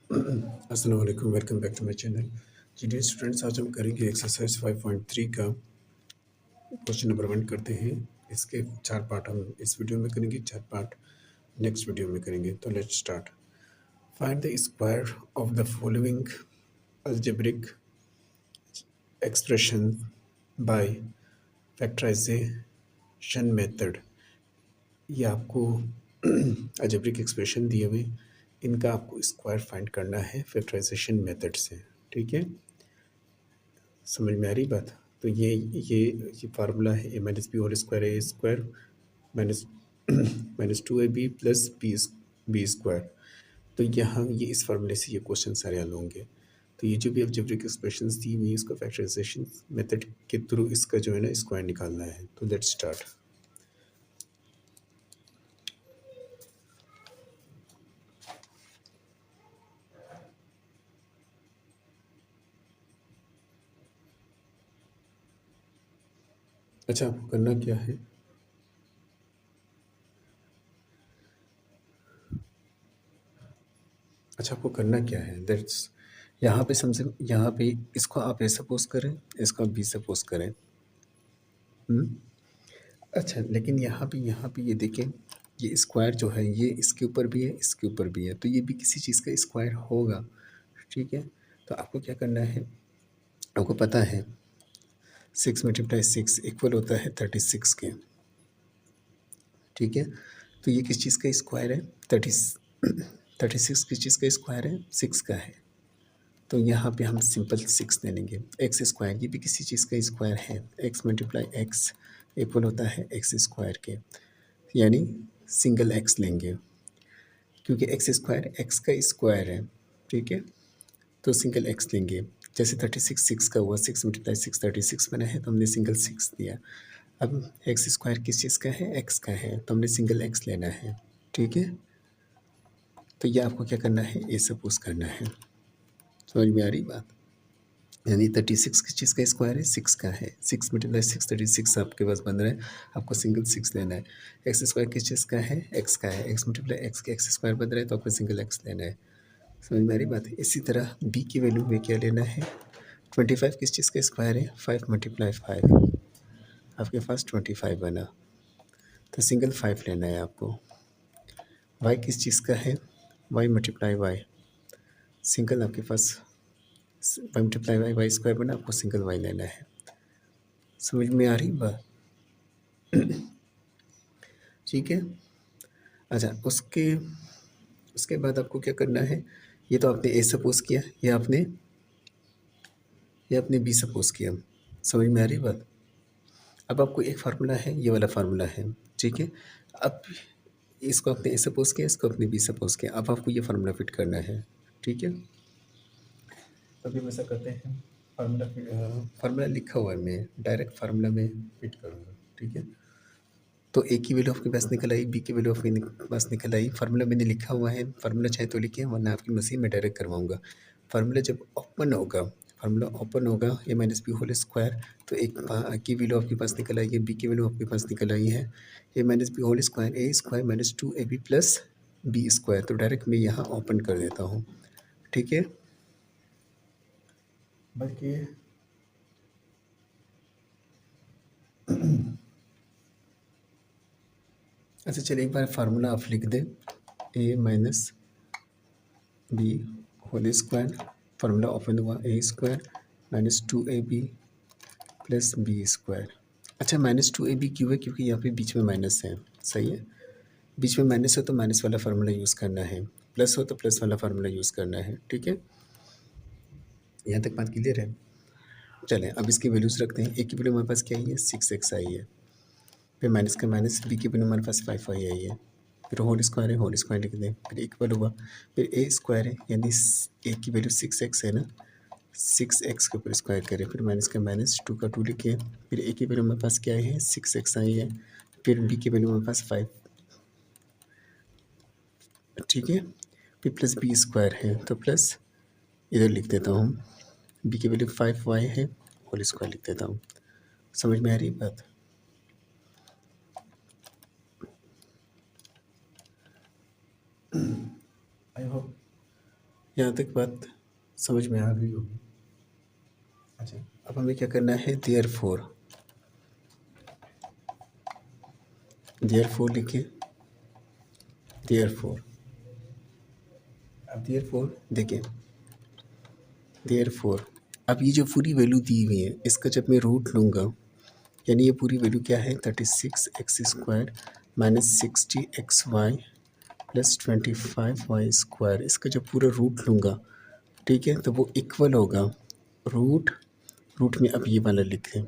अस्सलाम वालेकुम, welcome back to my channel. जी डियर स्टूडेंट्स, आज हम करेंगे एक्सरसाइज 5.3 का क्वेश्चन नंबर 1 करते हैं। इसके 4 पार्ट हम इस वीडियो में करेंगे, 4 पार्ट नेक्स्ट वीडियो में करेंगे। तो let's start. Find the square of the following algebraic expression by factorisation method. ये आपको अलजेब्रिक एक्सप्रेशन दिए हुए, इनका आपको स्क्वायर फाइंड करना है फैक्टराइजेशन मेथड से। ठीक है, समझ में आ रही बात? तो ये फार्मूला है A minus B whole square A square minus minus 2ab plus B square. तो यहाँ ये इस फार्मूले से ये क्वेश्चन सारे हल होंगे। तो ये जो भी अलजेब्रिक एक्सप्रेशंस दी हुई है, इसका फैक्टराइजेशन मेथड के थ्रू इसका जो है ना स्क्वायर निकालना है। तो लेट्स स्टार्ट। अच्छा, आपको करना क्या है? अच्छा, आपको करना क्या है? दैट्स यहाँ पे समझे, यहाँ पे इसको आप ए सपोज करें, इसको आप बी सपोज करें। अच्छा, लेकिन यहाँ पे ये देखें, ये स्क्वायर जो है ये इसके ऊपर भी है, इसके ऊपर भी है, तो ये भी किसी चीज़ का स्क्वायर होगा। ठीक है, तो आपको क्या करना है, आपको पता है 6 मल्टीप्लाई 6 इक्वल होता है 36 के। ठीक है, तो ये किस चीज़ का स्क्वायर है? 36 किस चीज़ का स्क्वायर है? 6 का है। तो यहाँ पे हम सिंपल 6 ले लेंगे। एक्स स्क्वायर ये भी किसी चीज़ का स्क्वायर है। एक्स मल्टीप्लाई एक्स इक्वल होता है एक्स स्क्वायर के, यानी सिंगल एक्स लेंगे, क्योंकि एक्स स्क्वायर एक्स का स्क्वायर है। ठीक है, तो सिंगल एक्स लेंगे। जैसे 36 6 का हुआ, 6 मल्टीप्लाई 6 36 बना है, तो हमने सिंगल 6 दिया। अब एक्स स्क्वायर किस चीज़ का है? एक्स का है, तो हमने सिंगल एक्स लेना है। ठीक है, तो ये आपको क्या करना है? ए सपोज करना है। समझ में आ रही बात? यानी 36 किस चीज़ का स्क्वायर है? 6 का है। 6 मल्टीप्लाई 6 36 आपके पास बन रहा है, आपको सिंगल 6 लेना है। एक्स स्क्वायर किस चीज़ का है? एक्स का है। एक्स मल्टीप्लाई एक्स का एक्स स्क्वायर बन रहा है, तो आपको सिंगल एक्स लेना है। समझ में आ रही बात है? इसी तरह बी की वैल्यू में क्या लेना है? 25 किस चीज़ का स्क्वायर है? 5 मल्टीप्लाई 5, आपके पास 25 बना, तो सिंगल 5 लेना है आपको। वाई किस चीज़ का है? वाई मल्टीप्लाई वाई, सिंगल आपके पास Y multiply Y, Y square बना, आपको सिंगल वाई लेना है। समझ में आ रही बात? ठीक है, अच्छा उसके उसके बाद आपको क्या करना है? ये तो आपने ए सपोज किया, ये आपने बी सपोज किया। समझ में आ रही बात? अब आपको एक फार्मूला है, ये वाला फार्मूला है। ठीक है, अब इसको आपने ए सपोज किया, इसको आपने बी सपोज किया, अब आपको ये फार्मूला फिट करना है। ठीक है, अभी हम ऐसा करते हैं, फार्मूला लिखा हुआ है, मैं डायरेक्ट फार्मूला में फिट करूँगा। ठीक है, तो ए की वैल्यू आपके पास निकल आई, बी की वैल्यू आपके पास निकल आई। फार्मूला मैंने लिखा हुआ है, फार्मूला चाहे तो लिखिए, वरना आपकी मशीन में डायरेक्ट करवाऊँगा। फार्मूला जब ओपन होगा, फार्मूला ओपन होगा, A minus B whole square, तो एक की वैल्यू आपके पास निकल आई है, बी की वैल्यू आपके पास निकल आई है। A minus B whole square, A square minus 2ab plus B square, तो डायरेक्ट मैं यहाँ ओपन कर देता हूँ। ठीक है, बल्कि अच्छा चलिए एक बार फार्मूला आप लिख दें, A minus B whole square, formula open हुआ, A square minus 2ab plus B square. अच्छा, माइनस 2ab क्यों है? क्योंकि यहाँ पे बीच में माइनस है। सही है, बीच में माइनस हो तो माइनस वाला फार्मूला यूज़ करना है, प्लस हो तो प्लस वाला फार्मूला यूज़ करना है। ठीक है, यहाँ तक बात क्लियर है? चलें अब इसकी वैल्यूज़ रखते हैं। ए की वैल्यू हमारे पास क्या आई है? 6x आई है, फिर माइनस का माइनस, बी की वैल्यू हमारे पास 5y आई है, फिर होल स्क्वायर है, होल स्क्वायर लिख दें, फिर इक्वल हुआ, फिर ए स्क्वायर है, यानी ए की वैल्यू 6x है ना, 6x के ऊपर स्क्वायर करें, फिर माइनस का माइनस, 2 का 2 लिखे, फिर ए की वैल्यू हमारे पास क्या है? 6x आई है, फिर बी की वैल्यू हमारे पास 5। ठीक है, फिर प्लस बी स्क्वायर है, तो प्लस इधर लिख देता हूँ, बी की वैल्यू 5y है, होल स्क्वायर लिख देता हूँ। समझ में आ रही बात? आई होप यहाँ तक बात समझ में आ गई होगी। अच्छा, अब हमें क्या करना है, देयरफॉर लिखिए, देयरफॉर। अब देयरफॉर देखिए, देयरफॉर अब ये जो पूरी वैल्यू दी हुई है इसका जब मैं रूट लूँगा, यानी ये पूरी वैल्यू क्या है, 36x² minus 60xy plus 25y², इसका जब पूरा रूट लूँगा, ठीक है, तो वो इक्वल होगा रूट में अब ये वाला लिख दें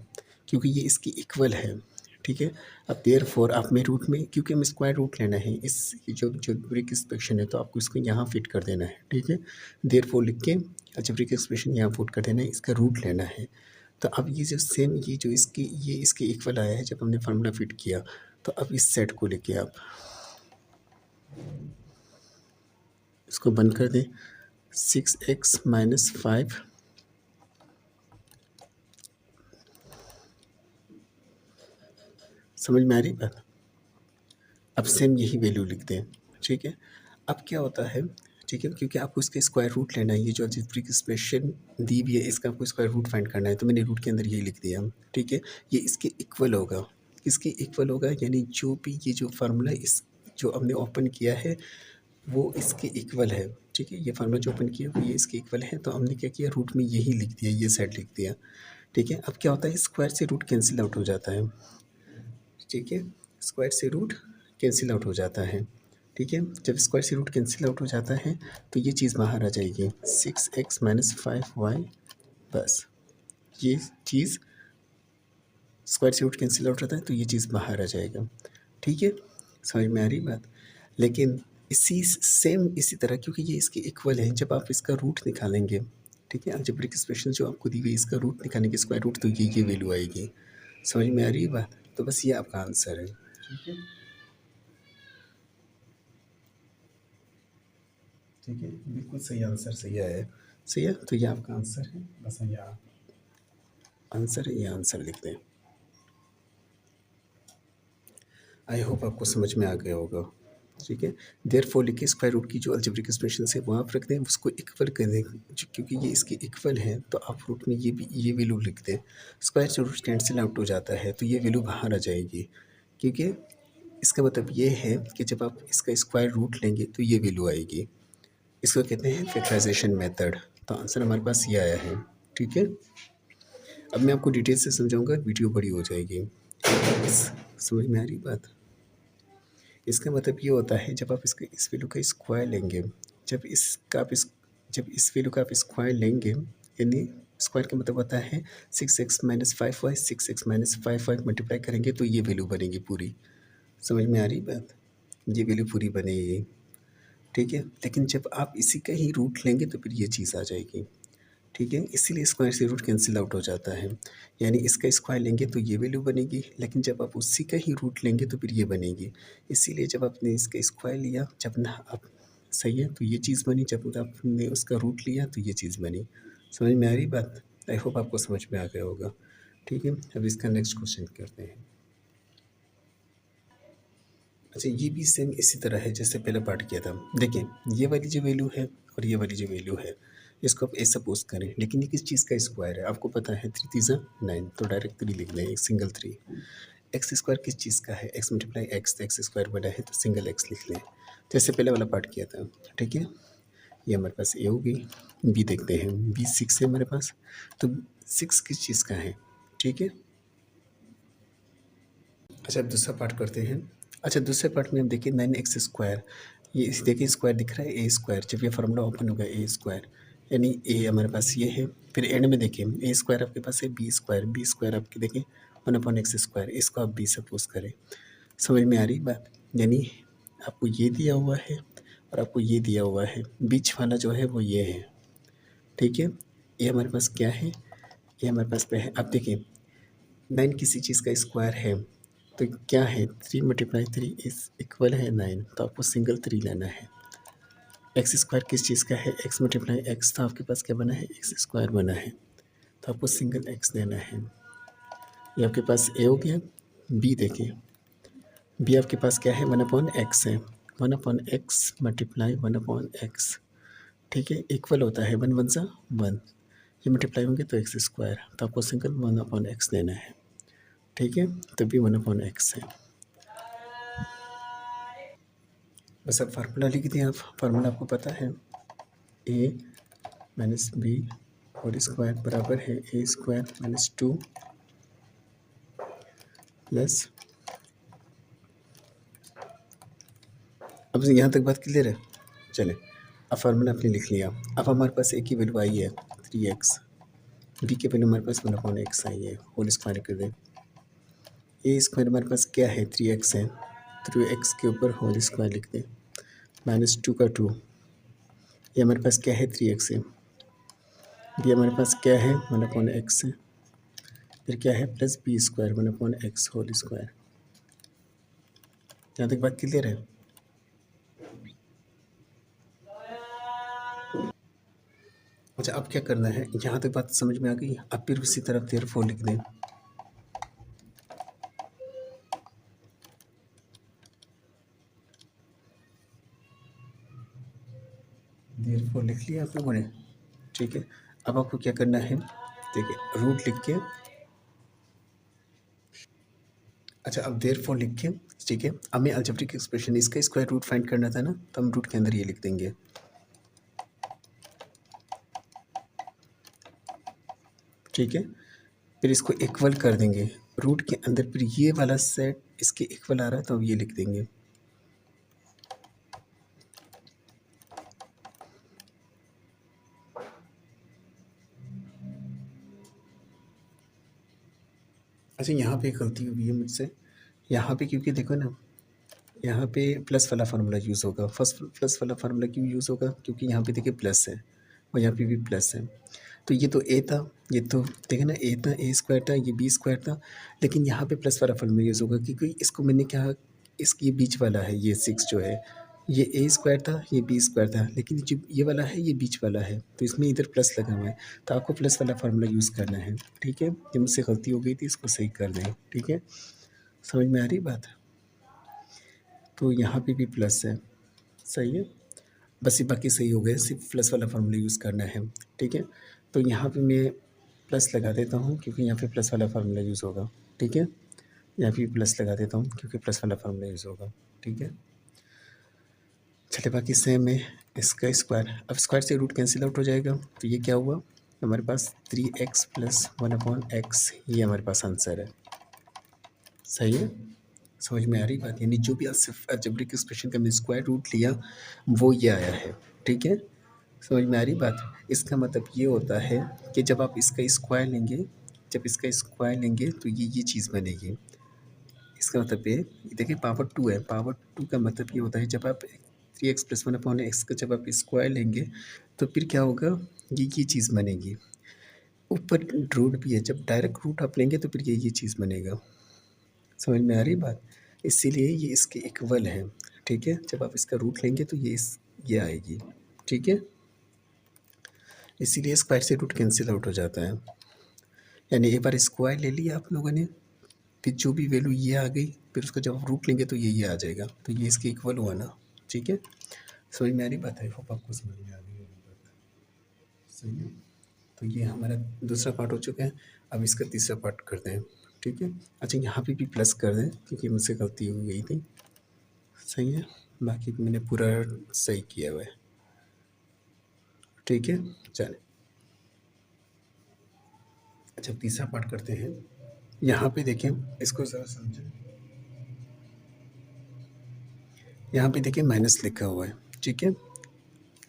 क्योंकि ये इसकी इक्वल है, ठीक है। अब देयरफॉर आप में रूट में, क्योंकि हमें स्क्वायर रूट लेना है इस जो ब्रिक एक्सप्रेशन है, तो आपको इसको यहाँ फिट कर देना है, ठीक है। देयरफॉर लिख के अच्छा ब्रिक एक्सप्रेशन यहाँ पुट कर देना है, इसका रूट लेना है। तो अब ये जो सेम ये जो इसके इक्वल आया है जब हमने फार्मूला फिट किया, तो अब इस सेट को लेके आप इसको बंद कर दें, 6x माइनस 5 समझ में आ रही बात। अब सेम यही वैल्यू लिख दें, ठीक है। अब क्या होता है, ठीक है, क्योंकि आपको इसका स्क्वायर रूट लेना है, ये जो अलजेब्रिक एक्सप्रेशन दी हुई है इसका आपको स्क्वायर रूट फाइंड करना है, तो मैंने रूट के अंदर ये लिख दिया, ठीक है। ये इसके इक्वल होगा, इसके इक्वल होगा, यानी जो भी ये जो फार्मूला इस जो हमने ओपन किया है वो इसके इक्वल है, ठीक है। ये फार्मूला जो ओपन किया वो ये इसके इक्वल है, तो हमने क्या किया, रूट में यही लिख दिया, ये सेट लिख दिया, ठीक है। अब क्या होता है, स्क्वायर से रूट कैंसिल आउट हो जाता है, ठीक है, स्क्वायर से रूट कैंसिल आउट हो जाता है, ठीक है। जब स्क्वायर से रूट कैंसिल आउट हो जाता है तो ये चीज़ बाहर आ जाएगी, 6x माइनस 5y, बस ये चीज़ स्क्वायर से रूट कैंसिल आउट होता है तो ये चीज़ बाहर आ जाएगा, ठीक है। समझ में आ रही बात। लेकिन इसी तरह क्योंकि ये इसके इक्वल है, जब आप इसका रूट निकालेंगे, ठीक है, अलजेब्रिक एक्सप्रेशन जो आपको दी हुई इसका रूट निकालेंगे स्क्वायर रूट, तो ये वैल्यू आएगी। समझ में आ रही है बात। तो बस ये आपका आंसर है, ठीक है, ठीक है, बिल्कुल सही आंसर सही आया, सही है। तो ये आपका आंसर है, बस ये आंसर है, ये आंसर लिख दें। आई होप आपको समझ में आ गया होगा, ठीक है। देयरफॉर लिखिए, स्क्वायर रूट की जो अलजेब्रिक एक्सप्रेशन है वो आप रख दें, उसको इक्वल कर दें, क्योंकि ये इसके इक्वल है तो आप रूट में ये वैल्यू लिख दें। स्क्वायर से रूट कैंसिल आउट हो जाता है तो ये वैल्यू बाहर आ जाएगी, क्योंकि इसका मतलब ये है कि जब आप इसका स्क्वायर रूट लेंगे तो ये वैल्यू आएगी। इसको कहते हैं फैक्टराइजेशन मेथड। तो आंसर हमारे पास ये आया है, ठीक है। अब मैं आपको डिटेल से समझाऊंगा, वीडियो बड़ी हो जाएगी। समझ में आ रही बात। इसका मतलब ये होता है जब आप इस वैल्यू का स्क्वायर लेंगे, जब इस वैल्यू का आप स्क्वायर लेंगे, यानी स्क्वायर का मतलब होता है 6x minus 5y, 6x minus 5y multiply करेंगे तो ये वैल्यू बनेगी पूरी। समझ में आ रही बात, ये वैल्यू पूरी बनेगी, ठीक है। लेकिन जब आप इसी का ही रूट लेंगे तो फिर ये चीज़ आ जाएगी, ठीक है। इसीलिए स्क्वायर से रूट कैंसिल आउट हो जाता है, यानी इसका स्क्वायर लेंगे तो ये वैल्यू बनेगी, लेकिन जब आप उसी का ही रूट लेंगे तो फिर ये बनेगी। इसीलिए जब आपने इसका स्क्वायर लिया, जब ना आप सही है तो ये चीज़ बनी, जब आपने उसका रूट लिया तो ये चीज़ बनी। समझ में आ रही बात। आई होप आपको समझ में आ गया होगा, ठीक है। अब इसका नेक्स्ट क्वेश्चन करते हैं। अच्छा, ये भी सेम इसी तरह है जैसे पहले पार्ट किया था। देखिए, ये वाली जो वैल्यू है और ये वाली जो वैल्यू है, इसको आप ऐसा सपोज करें, लेकिन ये किस चीज़ का स्क्वायर है आपको पता है, 3 3 9, तो डायरेक्ट 3 लिख लें, एक सिंगल 3। एक्स स्क्वायर किस चीज़ का है, एक्स मल्टीप्लाई एक्स, तो एक्स स्क्वायर बड़ा है तो सिंगल एक्स लिख लें, जैसे पहले वाला पार्ट किया था, ठीक है। ये हमारे पास ए होगी। बी देखते हैं, बी 6 है हमारे पास, तो 6 किस चीज़ का है, ठीक है। अच्छा, अब दूसरा पार्ट करते हैं। अच्छा, दूसरे पार्ट में हम देखिए 9x², ये इस देखिए स्क्वायर दिख रहा है ए स्क्वायर, जब ये फार्मूला ओपन होगा ए स्क्वायर, यानी ए हमारे पास ये है। फिर एंड में देखिए ए स्क्वायर आपके पास है, बी स्क्वायर आपके देखें 1/x², इसको आप बी सपोज करें। समझ में आ रही बात। यानी आपको ये दिया हुआ है और आपको ये दिया हुआ है, बीच वाला जो है वो ये है, ठीक है। ये हमारे पास क्या है, ये हमारे पास पे है। अब देखिए 9 किसी चीज़ का स्क्वायर है तो क्या है, 3 मल्टीप्लाई 3 इज इक्वल है 9, तो आपको सिंगल 3 लेना है। एक्स स्क्वायर किस चीज़ का है, एक्स मल्टीप्लाई एक्स, तो आपके पास क्या बना है, एक्स स्क्वायर बना है, तो आपको सिंगल एक्स लेना है। ये आपके पास ए हो गया। बी देखिए, बी आपके पास क्या है, 1/x है, 1/x मल्टीप्लाई 1/x, ठीक है, इक्वल होता है 1 1 सा 1, ये मल्टीप्लाई होंगे तो एक्स स्क्वायर, तो आपको सिंगल 1/x लेना है। ठीक है, तभी 1/x है। बस अब फार्मूला लिख दिया आप, फार्मूला आपको पता है, a minus B whole square बराबर है a स्क्वायर माइनस 2 प्लस, अब यहाँ तक बात क्लियर है। चले, अब फार्मूला आपने लिख लिया। अब हमारे पास a की वैल्यू आई है 3x, b की वैल्यू हमारे पास 1/x आई है, होल स्क्वायर कर दें। a स्क्वायर हमारे पास क्या है 3x है, 3x के ऊपर होल स्क्वायर लिख दें, माइनस 2 का 2, ये हमारे पास क्या है 3x है, b हमारे पास क्या है 1/x है, फिर क्या है plus B square 1/x whole square. यहाँ तक बात क्लियर है। अच्छा, अब क्या करना है, यहाँ तक बात समझ में आ गई। अब फिर उसी तरफ देयरफॉर लिख दें, देयरफॉर लिख लिया आप लोगों ने। ठीक है, अब आपको क्या करना है, देखिए रूट लिख के, अच्छा अब देयरफॉर लिख के, ठीक है, हमें अलजेब्रिक एक्सप्रेशन इसका स्क्वायर रूट फाइंड करना था ना, तो हम रूट के अंदर ये लिख देंगे। ठीक है, फिर इसको इक्वल कर देंगे रूट के अंदर, फिर ये वाला सेट इसके इक्वल आ रहा है तो अब ये लिख देंगे। अच्छा, यहाँ पे गलती हुई है मुझसे, यहाँ पे क्योंकि देखो ना, यहाँ पे प्लस वाला फार्मूला यूज़ होगा। फर्स्ट प्लस वाला फार्मूला क्यों यूज़ होगा, क्योंकि यहाँ पे देखिए प्लस है और यहाँ पे भी प्लस है। तो ये तो ए था, ये तो देखे ना ए था, ए स्क्वायर था, ये बी स्क्वायर था, लेकिन यहाँ पे प्लस वाला फार्मूला यूज़ होगा क्योंकि इसको मैंने क्या, इसकी बीच वाला है, ये 6 जो है, ये ए स्क्वायर था, ये बी स्क्वायर था, लेकिन जो ये वाला है ये बीच वाला है, तो इसमें इधर प्लस लगा हुआ है, तो आपको प्लस वाला फार्मूला यूज़ करना है। ठीक है, ये मुझसे गलती हो गई थी, इसको सही कर दें। ठीक है, समझ में आ रही बात। तो यहाँ पे भी प्लस है, सही है, बस ये बाकी सही हो गए, सिर्फ प्लस वाला फार्मूला यूज़ करना है। ठीक है, तो यहाँ पे मैं प्लस लगा देता हूँ क्योंकि यहाँ पे प्लस वाला फार्मूला यूज़ होगा। ठीक है, यहाँ पे प्लस लगा देता हूँ क्योंकि प्लस वाला फार्मूला यूज़ होगा। ठीक है, चलिए बाकी सेम है, इसका स्क्वायर, अब स्क्वायर से रूट कैंसिल आउट हो जाएगा, तो ये क्या हुआ हमारे पास 3x प्लस 1/x, ये हमारे पास आंसर है। सही है, समझ में आ रही बात, यानी जो भी अलजेब्रिक एक्सप्रेशन का हमने स्क्वायर रूट लिया वो ये आया है। ठीक है, समझ में आ रही बात। इसका मतलब ये होता है कि जब आप इसका स्क्वायर लेंगे, जब इसका स्क्वायर लेंगे तो ये चीज़ बनेगी। इसका मतलब ये देखिए पावर 2 है, पावर 2 का मतलब ये होता है जब आप 3x प्लस 1/x का जब आप स्क्वायर लेंगे तो फिर क्या होगा, ये चीज़ बनेगी। ऊपर रूट भी है, जब डायरेक्ट रूट आप लेंगे तो फिर ये चीज़ बनेगा। समझ में आ रही बात, इसीलिए ये इसके इक्वल है। ठीक है, जब आप इसका रूट लेंगे तो ये आएगी। ठीक है, इसीलिए स्क्वायर से रूट कैंसिल आउट हो जाता है, यानी एक बार स्क्वायर ले लिया आप लोगों ने, फिर जो भी वैल्यू ये आ गई, फिर उसका जब आप रूट लेंगे तो ये आ जाएगा, तो ये इसके इक्वल हुआ ना। ठीक है, समझ में आ रही बात है, होप आपको समझ में आ रही है बात। सही है, तो ये हमारा दूसरा पार्ट हो चुका है, अब इसका तीसरा पार्ट करते हैं। ठीक है, अच्छा यहाँ पे भी प्लस कर दें क्योंकि मुझसे गलती हो गई थी। सही है, बाकी मैंने पूरा सही किया हुआ है। ठीक है, चले, अच्छा तीसरा पार्ट करते हैं। यहाँ पे देखें, इसको ज़रा समझें, यहाँ पे देखिए माइनस लिखा हुआ है। ठीक है,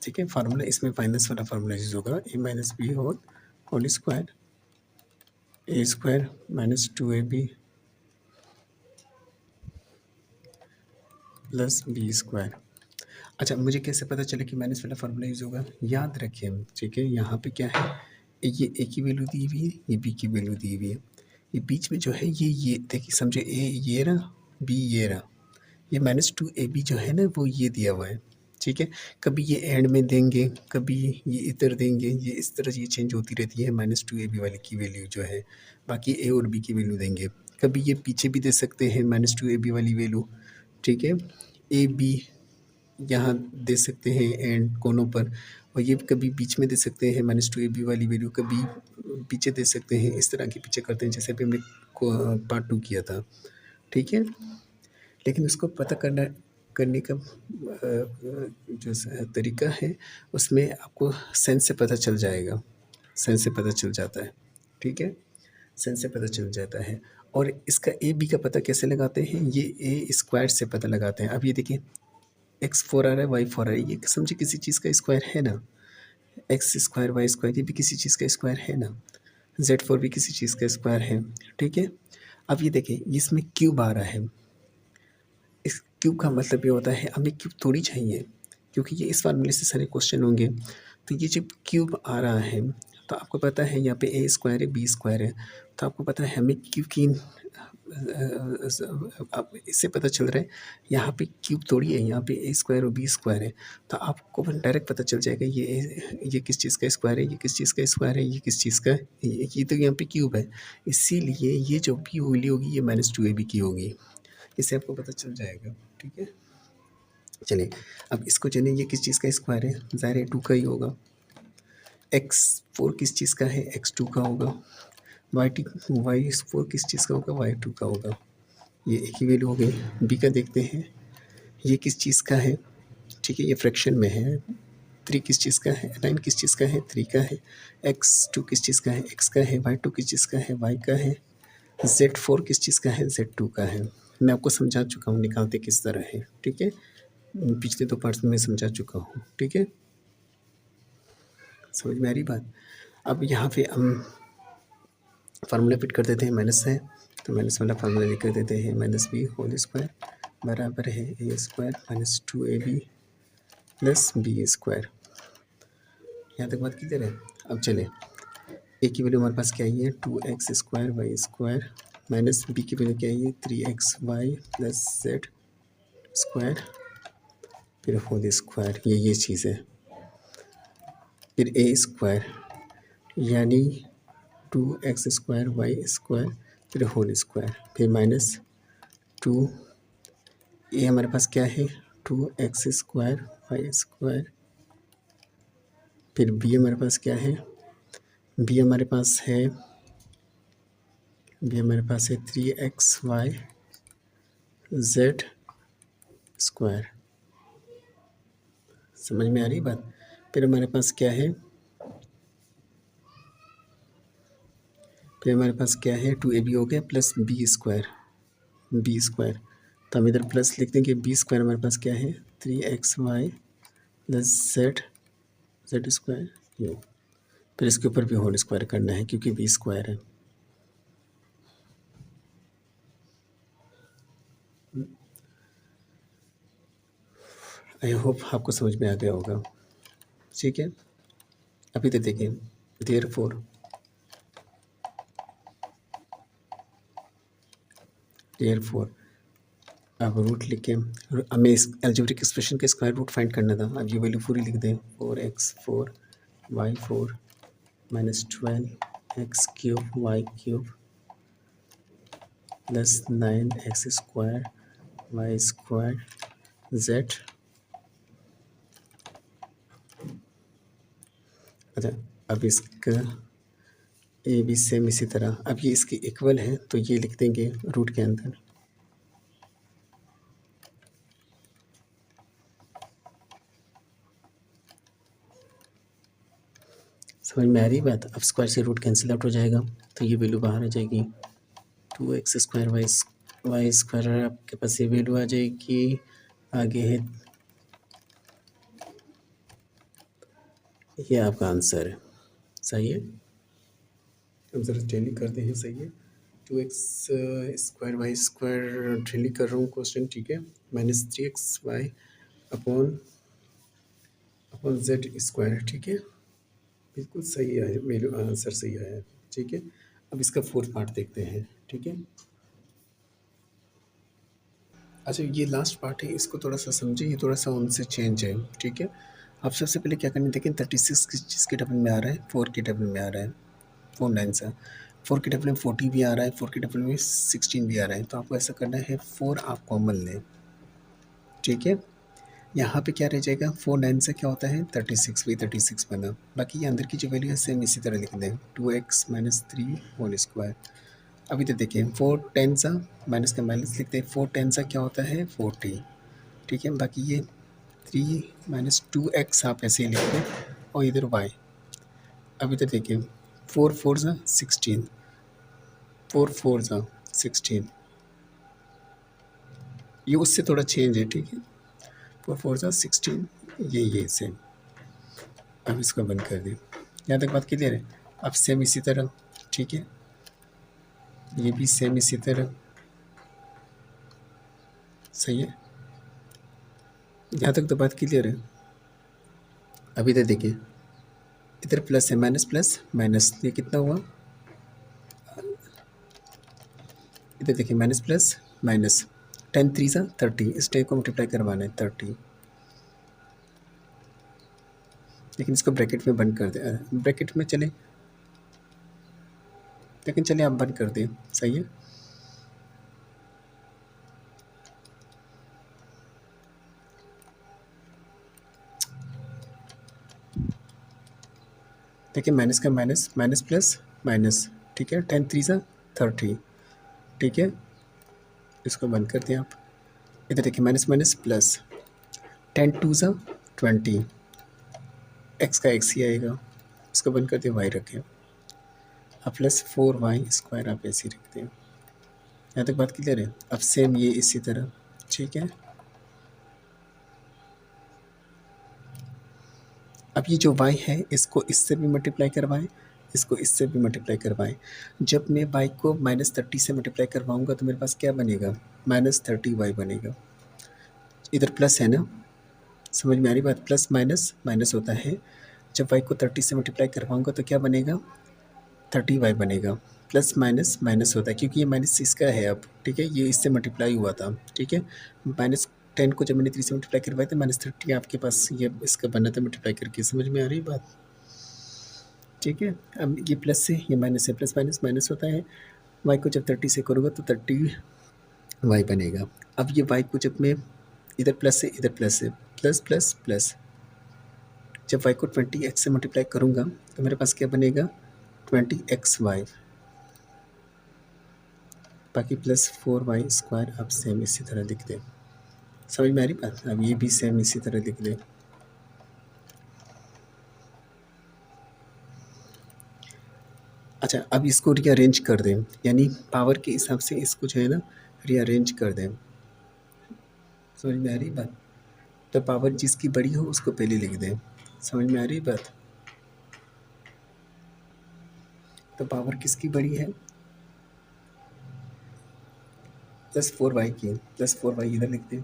ठीक है, फार्मूला इसमें माइनस वाला फार्मूला यूज होगा, A minus B whole square, A square minus 2ab plus B square. अच्छा, मुझे कैसे पता चले कि माइनस वाला फार्मूला यूज़ होगा, याद रखिए। ठीक है, यहाँ पे क्या है, ये ए की वैल्यू दी हुई है, ये बी की वैल्यू दी हुई है, ये बीच में जो है ये देखिए, समझे, ए ये रहा, बी ये रहा, ये -2ab जो है ना वो ये दिया हुआ है। ठीक है, कभी ये एंड में देंगे, कभी ये इधर देंगे, ये इस तरह ये चेंज होती रहती है -2ab वाले की वैल्यू जो है, बाकी ए और बी की वैल्यू देंगे। कभी ये पीछे भी दे सकते हैं -2ab वाली वैल्यू। ठीक है, ए बी यहाँ दे सकते हैं एंड कोनों पर, और ये कभी बीच में दे सकते हैं -2ab वाली वैल्यू, कभी पीछे दे सकते हैं, इस तरह के पीछे करते हैं जैसे अभी हमने पार्ट 2 किया था, ठीक है। लेकिन उसको पता करने का जो तरीका है उसमें आपको सेंस से पता चल जाएगा, सेंस से पता चल जाता है, ठीक है, सेंस से पता चल जाता है। और इसका ए बी का पता कैसे लगाते हैं, ये ए स्क्वायर से पता लगाते हैं। अब ये देखिए x4 आ रहा है, y4 आ रहा है, ये समझिए किसी चीज़ का स्क्वायर है ना, एक्स स्क्वायर वाई स्क्वायर ये भी किसी चीज़ का स्क्वायर है ना, z4 भी किसी चीज़ का स्क्वायर है, ठीक है। अब ये देखिए इसमें क्यूब आ रहा है, इस क्यूब का मतलब ये होता है हमें क्यूब थोड़ी चाहिए, क्योंकि ये इस फार्मूले से सारे क्वेश्चन होंगे। तो ये जब क्यूब आ रहा है तो आपको पता है यहाँ पे ए स्क्वायर है, बी स्क्वायर है, तो आपको पता है हमें क्यूब की अब इससे पता चल रहा है यहाँ पे क्यूब थोड़ी है, यहाँ पे ए स्क्वायर और बी स्क्वायर है, तो आपको डायरेक्ट पता चल जाएगा ये किस चीज़ का स्क्वायर है, ये किस चीज़ का स्क्वायर है, ये किस चीज़ का, ये तो यहाँ पे क्यूब है, इसीलिए ये जो भी वैल्यू होगी ये -2ab की होगी, इससे आपको पता चल जाएगा, ठीक है। चलिए अब इसको चलिए ये किस चीज़ का स्क्वायर है, ज़ाहिर है 2 का ही होगा, x4 किस चीज़ का है, x2 का होगा, y4 किस चीज़ का होगा, y2 का होगा, ये एक ही वैल्यू हो गई। बी का देखते हैं, ये किस चीज़ का है, ठीक है, ये फ्रैक्शन में है, 3 किस चीज़ का है, 9 किस चीज़ का है, 3 का है, x2 किस चीज़ का है, x का है, y2 किस चीज़ का है, y का है, z4 किस चीज़ का है, z2 का है। मैं आपको समझा चुका हूँ निकालते किस तरह है, ठीक है, पिछले 2 पार्ट्स में मैं समझा चुका हूँ, ठीक है, समझ में आ रही बात। अब यहाँ पे हम फार्मूला फिट कर देते हैं, माइनस है तो माइनस वाला फार्मूला लिख देते हैं, -b होल स्क्वायर बराबर है a square -2ab plus B square. यहाँ तक बात क्लियर है। अब चले ए की वैल्यू हमारे पास क्या है, 2x square Y square minus B की वैल्यू क्या है, 3xy प्लस z स्क्वायर फिर होल स्क्वायर, ये चीज़ है। फिर ए स्क्वायर यानी 2x स्क्वायर वाई स्क्वायर फिर होल स्क्वायर फिर -2, ये हमारे पास क्या है, 2x स्क्वायर वाई स्क्वायर, फिर बी हमारे पास क्या है, बी हमारे पास है 3xy z स्क्वायर। समझ में आ रही बात। फिर हमारे पास क्या है, 2ab हो गया प्लस बी स्क्वायर, तो हम इधर प्लस लिख देंगे, बी स्क्वायर हमारे पास क्या है, 3xy प्लस z स्क्वायर, ये फिर इसके ऊपर भी होल स्क्वायर करना है क्योंकि बी स्क्वायर है। आई होप आपको समझ में आ गया होगा, ठीक है। अभी तो देखिए देयरफॉर अब रूट लिख के हमें इस अलजेब्रिक एक्सप्रेशन का स्क्वायर रूट फाइंड करना था। अब ये वैल्यू पूरी लिख दें, 4x4y4 -12x³ plus 9x² y² z। अच्छा अब इसका ए बी सेम इसी तरह, अब ये इसके इक्वल है तो ये लिख देंगे रूट के अंदर। समझ में आ रही बात। अब स्क्वायर से रूट कैंसिल आउट हो जाएगा तो ये वैल्यू बाहर आ जाएगी, 2x² वाई स्क्वायर आपके पास ये वैल्यू आ जाएगी। आगे है ये आपका आंसर है, सही है। अब ज़रा टैली करते हैं, सही है। 2x² वाई स्क्वायर टैली कर रहा हूँ क्वेश्चन, ठीक है, -3xy अपॉन z स्क्वायर, ठीक है, बिल्कुल सही है, मेरे आंसर सही आया, ठीक है। अब इसका फोर्थ पार्ट देखते हैं, ठीक है। अच्छा ये लास्ट पार्ट है, इसको थोड़ा सा समझिए, ये थोड़ा सा उनसे चेंज है, ठीक है। आप सबसे पहले क्या करना है, देखें 36 किस के टेबल में आ रहा है, 4 के टेबल में आ रहा है, 4 9 सा 4 के टेबल में 40 भी आ रहा है, 4 के टेबल में 16 भी आ रहा है। तो आपको ऐसा करना है 4 आप कॉमन लें, ठीक है। यहाँ पे क्या रह जाएगा, 4 9 से क्या होता है 36, वही 36 बना। बाकी ये अंदर की जो वैल्यू है सेम इसी तरह लिख दें, 2x - 3 होल स्क्वायर। अभी तो देखिए 4 10 सा माइनस का माइनस लिखते हैं, 4 10 सा क्या होता है 40, ठीक है। बाकी ये 3 - 2x आप ऐसे ही लिख दें और इधर y। अभी तो देखिए 4 4 सा 16, 4 4 सा 16, ये उससे थोड़ा चेंज है, ठीक है। 4 4 सा 16, ये सेम। अब इसको बंद कर दें। यहाँ तक बात क्लियर है। अब सेम इसी तरह, ठीक है, ये भी सेम इसी तरह, सही है। यहाँ तक तो बात क्लियर है। अभी तो देखिए इधर प्लस है, माइनस प्लस माइनस, ये कितना हुआ, इधर देखिए माइनस प्लस माइनस, 10 3 सा 30, इस टाइप को मल्टीप्लाई करवाना है 30, लेकिन इसको ब्रैकेट में बंद कर दे, ब्रैकेट में चले, लेकिन चलिए आप बंद कर दें, सही है। देखिए माइनस का माइनस, माइनस प्लस माइनस, ठीक है, 10 3 सा 30, ठीक है, इसको बंद कर दें आप। इधर देखिए माइनस माइनस प्लस, 10 2 सा 20, एक्स का एक्स ही आएगा, इसको बंद कर दें, वाई रखें, अब प्लस 4y स्क्वायर आप ऐसे ही रखते हैं। यहाँ तक बात क्लियर है। अब सेम ये इसी तरह, ठीक है। अब ये जो y है इसको इससे भी मल्टीप्लाई करवाएं, इसको इससे भी मल्टीप्लाई करवाएं। जब मैं y को -30 से मल्टीप्लाई करवाऊंगा तो मेरे पास क्या बनेगा, -30y बनेगा। इधर प्लस है ना, समझ में आ रही बात, प्लस माइनस माइनस होता है। जब y को 30 से मल्टीप्लाई करवाऊंगा तो क्या बनेगा, 30y बनेगा। प्लस माइनस माइनस होता है क्योंकि ये माइनस इसका है अब, ठीक है, ये इससे मल्टीप्लाई हुआ था, ठीक है। -10 को जब मैंने 3 से मल्टीप्लाई करवाया था, -30 आपके पास ये इसका बना था मल्टीप्लाई करके, समझ में आ रही बात, ठीक है। अब ये प्लस से ये माइनस है, प्लस माइनस माइनस होता है। y को जब 30 से करूँगा तो 30y बनेगा। अब ये y को जब मैं इधर प्लस से इधर प्लस से, प्लस प्लस प्लस, जब y को 20x से मल्टीप्लाई करूँगा तो मेरे पास क्या बनेगा, 20xy, बाकी प्लस 4y स्क्वायर आप सेम इसी तरह लिख दें। समझ में आ रही बात, अब ये भी सेम इसी तरह लिख दें। अच्छा, अब इसको रीअरेंज कर दें, यानी पावर के हिसाब से इसको जो है ना रीअरेंज कर दें। समझ में आ रही बात, तो पावर जिसकी बड़ी हो उसको पहले लिख दें। समझ में आ रही बात, तो पावर किसकी बड़ी है, +4y की, +4y इधर लिख दें।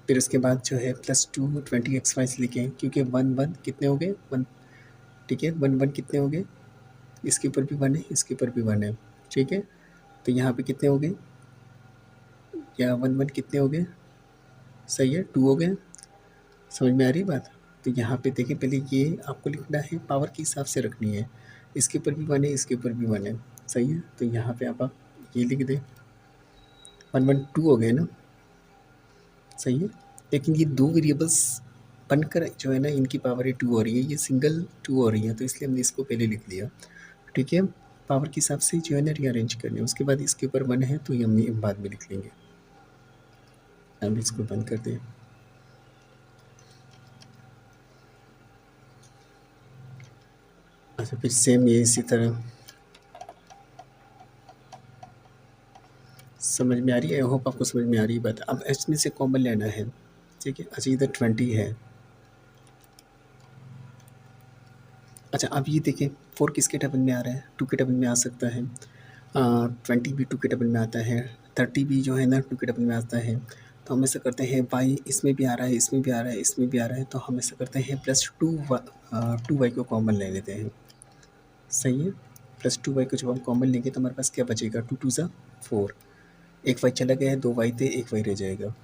फिर उसके बाद जो है +2 20xy लिखें, क्योंकि 1 1 कितने हो गए 1, ठीक है, 1 1 कितने हो गए, इसके ऊपर भी 1 है, इसके ऊपर भी 1 है, ठीक है। तो यहाँ पे कितने हो गए, यहाँ 1 1 कितने हो गए, सही है, 2 हो गए। समझ में आ रही बात, तो यहाँ पे देखिए पहले ये आपको लिखना है, पावर के हिसाब से रखनी है, इसके ऊपर भी 1 है, इसके ऊपर भी 1 है, सही है। तो यहाँ पे आप ये लिख दें, 1 1 2 हो गए ना, सही है। लेकिन ये दो वेरिएबल्स बनकर जो है ना इनकी पावर ये 2 हो रही है, ये सिंगल 2 हो रही है, तो इसलिए हमने इसको पहले लिख लिया, ठीक है। पावर के हिसाब से जो है ना रीअरेंज करने, उसके बाद इसके ऊपर 1 है तो ये हम बाद में लिख लेंगे। अब इसको बंद कर दें। अच्छा, फिर सेम ये इसी तरह, समझ में आ रही है, आई होप आपको समझ में आ रही है बात। अब इसमें से कॉमन लेना है, ठीक है। अच्छा, इधर 20 है। अच्छा, अब ये देखें 4 किसके टेबल में आ रहा है, 2 के टेबल में आ सकता है, 20 भी 2 के टेबल में आता है, 30 भी जो है ना 2 के टेबल में आता है। तो हम ऐसा करते हैं, y इसमें भी आ रहा है, इसमें भी आ रहा है, इसमें भी आ रहा है, तो हम ऐसा करते हैं +2y को कॉमन ले लेते हैं, सही है। +2y को जब हम कॉमन लेंगे तो हमारे पास क्या बचेगा, 2 2 सा 4, एक y चला गया है, 2 y थे, एक y रह जाएगा,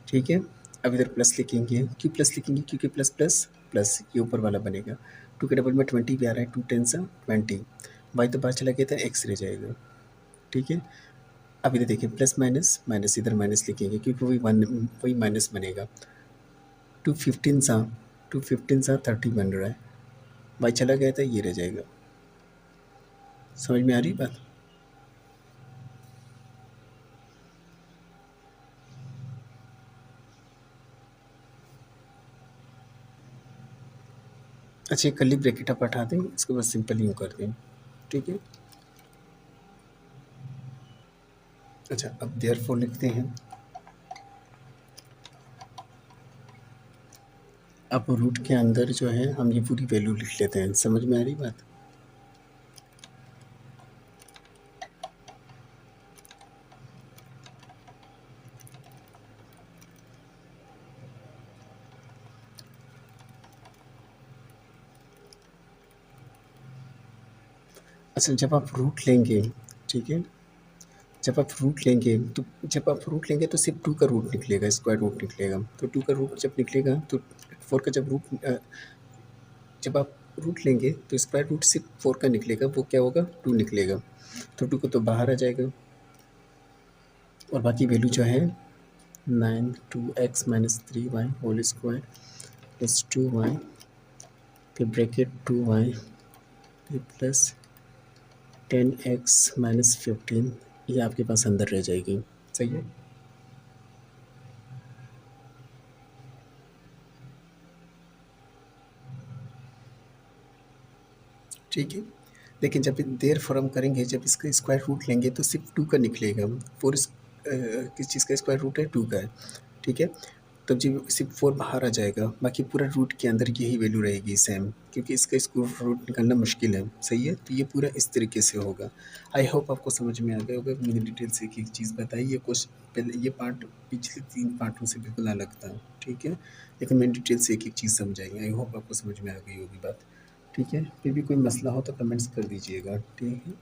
ठीक है। अब इधर प्लस लिखेंगे, क्यों प्लस लिखेंगे, क्योंकि प्लस प्लस प्लस ये ऊपर वाला बनेगा, 2 के डबल में 20 भी आ रहा है, 2 10 सा 20, y तो बाहर चला गया था, x रह जाएगा, ठीक है। अब इधर देखिए प्लस माइनस माइनस, इधर माइनस लिखेंगे क्योंकि वही माइनस बनेगा। 2 15 सा 30 बन रहा है, वाई चला गया था, ये रह जाएगा। समझ में आ रही बात? अच्छा, ये कर्ली ब्रैकेट आप हटा दें, इसको बस सिंपल यूँ कर दें, ठीक है। अच्छा, अब देयरफॉर लिखते हैं। अब रूट के अंदर जो है हम ये पूरी वैल्यू लिख लेते हैं। समझ में आ रही बात? अच्छा, जब आप रूट लेंगे, ठीक है, जब आप रूट लेंगे तो सिर्फ 2 का रूट निकलेगा, स्क्वायर रूट निकलेगा। तो 2 का रूट जब निकलेगा तो 4 का जब आप रूट लेंगे तो स्क्वायर रूट सिर्फ 4 का निकलेगा, वो क्या होगा, 2 निकलेगा। तो 2 को तो बाहर आ जाएगा और बाकी वैल्यू जो है 9 2x minus 3y whole square plus 2y फिर ब्रैकेट 2y फिर प्लस 10x माइनस 15, ये आपके पास अंदर रह जाएगी। सही है? ठीक है। लेकिन जब देयरफॉर हम करेंगे, जब इसका स्क्वायर रूट लेंगे तो सिर्फ 2 का निकलेगा। किस चीज़ का स्क्वायर रूट है, 2 का है, ठीक है। तब जब सिर्फ 4 बाहर आ जाएगा, बाकी पूरा रूट के अंदर यही वैल्यू रहेगी सेम, क्योंकि इसका स्क्वायर रूट निकालना मुश्किल है। सही है? तो ये पूरा इस तरीके से होगा। आई होप आपको समझ में आ गया होगा। मैंने डिटेल से एक चीज़ बताई। ये पहले ये पार्ट पिछले 3 पार्टों से बिल्कुल अलग था, ठीक है, लेकिन मैंने डिटेल से एक चीज़ समझाई। आई होप आपको समझ में आ गई होगी बात, ठीक है। फिर भी कोई मसला हो तो कमेंट्स कर दीजिएगा, ठीक है।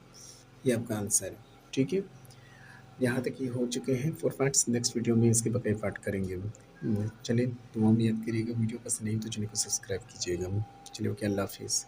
ये आपका आंसर है, ठीक है। यहाँ तक ये हो चुके हैं 4 पार्ट्स। नेक्स्ट वीडियो में इसके बकाया पार्ट करेंगे। चलिए, दुआ में याद करिएगा। वीडियो पसंद नहीं तो चैनल को सब्सक्राइब कीजिएगा। चलिए, ओके, अल्लाह हाफिज़।